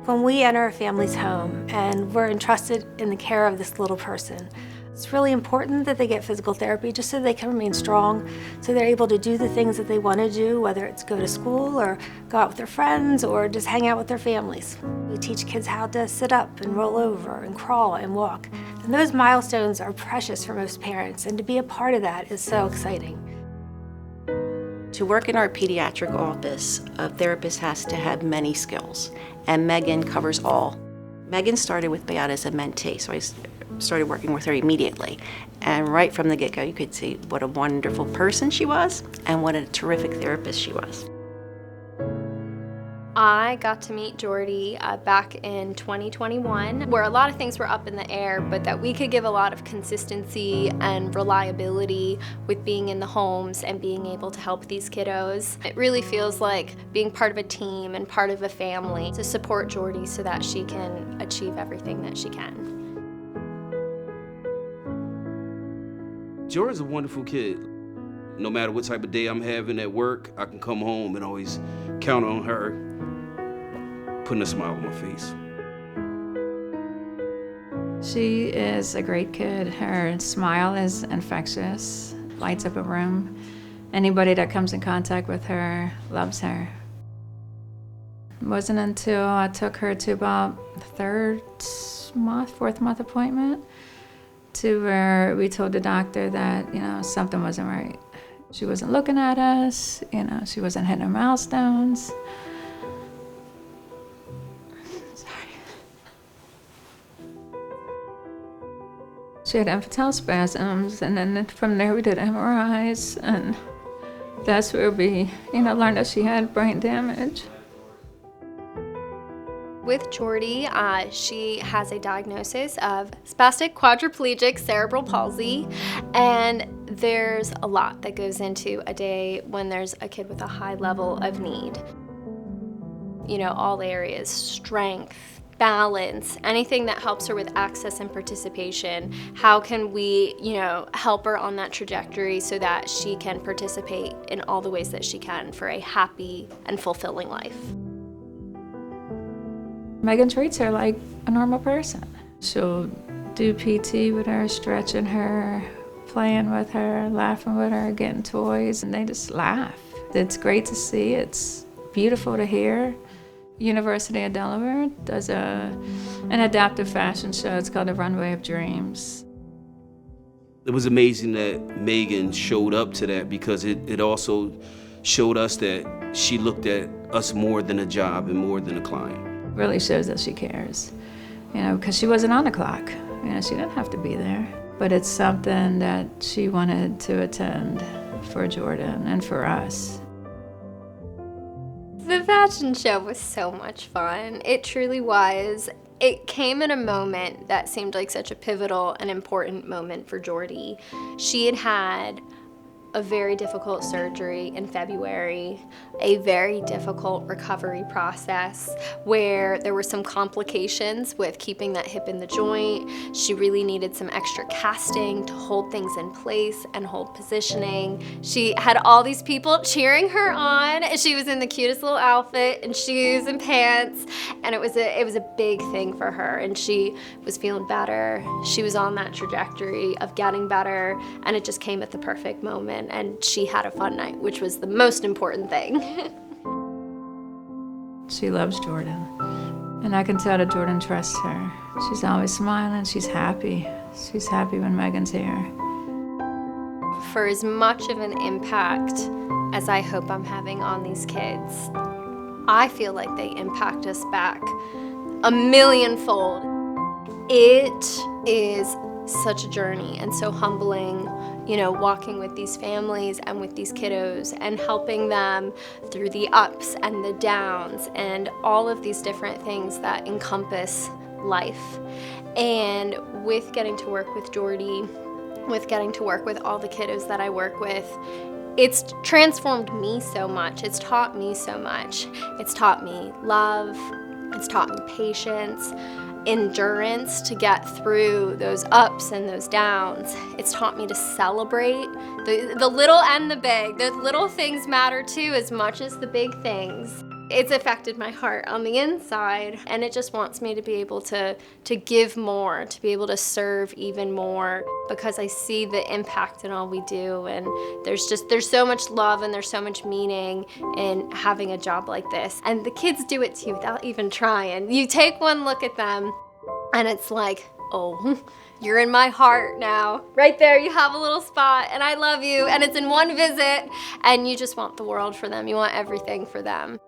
When we enter a family's home and we're entrusted in the care of this little person, it's really important that they get physical therapy just so they can remain strong, so they're able to do the things that they want to do, whether it's go to school or go out with their friends or just hang out with their families. We teach kids how to sit up and roll over and crawl and walk. And those milestones are precious for most parents, and to be a part of that is so exciting. To work in our pediatric office, a therapist has to have many skills, and Megan covers all. Megan started with BAYADA as a mentee, so I started working with her immediately. And right from the get-go, you could see what a wonderful person she was and what a terrific therapist she was. I got to meet Jordy back in 2021, where a lot of things were up in the air, but that we could give a lot of consistency and reliability with being in the homes and being able to help these kiddos. It really feels like being part of a team and part of a family to support Jordy so that she can achieve everything that she can. Jordy's a wonderful kid. No matter what type of day I'm having at work, I can come home and always count on her putting a smile on my face. She is a great kid. Her smile is infectious, lights up a room. Anybody that comes in contact with her loves her. It wasn't until I took her to about the fourth month appointment to where we told the doctor that, something wasn't right. She wasn't looking at us, she wasn't hitting her milestones. She had infantile spasms, and then from there we did MRIs, and that's where we, learned that she had brain damage. With Jordy, she has a diagnosis of spastic quadriplegic cerebral palsy, and there's a lot that goes into a day when there's a kid with a high level of need. All areas, strength, balance, anything that helps her with access and participation. How can we, help her on that trajectory so that she can participate in all the ways that she can for a happy and fulfilling life? Megan treats her like a normal person. She'll do PT with her, stretching her, playing with her, laughing with her, getting toys, and they just laugh. It's great to see. It's beautiful to hear. University of Delaware does an adaptive fashion show. It's called The Runway of Dreams. It was amazing that Megan showed up to that, because it also showed us that she looked at us more than a job and more than a client. Really shows that she cares, because she wasn't on the clock. She didn't have to be there. But it's something that she wanted to attend for Jordan and for us. The fashion show was so much fun. It truly was. It came at a moment that seemed like such a pivotal and important moment for Jordy. She had had a very difficult surgery in February, a very difficult recovery process where there were some complications with keeping that hip in the joint. She really needed some extra casting to hold things in place and hold positioning. She had all these people cheering her on. She was in the cutest little outfit and shoes and pants, and it was a big thing for her, and she was feeling better. She was on that trajectory of getting better, and it just came at the perfect moment. And she had a fun night, which was the most important thing. She loves Jordan, and I can tell that Jordan trusts her. She's always smiling, she's happy. She's happy when Megan's here. For as much of an impact as I hope I'm having on these kids, I feel like they impact us back 1,000,000-fold. It is such a journey and so humbling, walking with these families and with these kiddos and helping them through the ups and the downs and all of these different things that encompass life. And with getting to work with Jordy, with getting to work with all the kiddos that I work with, it's transformed me so much. It's taught me so much. It's taught me love. It's taught me patience. endurance to get through those ups and those downs. It's taught me to celebrate the little and the big. The little things matter too as much as the big things. It's affected my heart on the inside, and it just wants me to be able to give more, to be able to serve even more, because I see the impact in all we do, and there's so much love and there's so much meaning in having a job like this. And the kids do it too without even trying. You take one look at them and it's like, oh, you're in my heart now. Right there, you have a little spot, and I love you, and it's in one visit, and you just want the world for them. You want everything for them.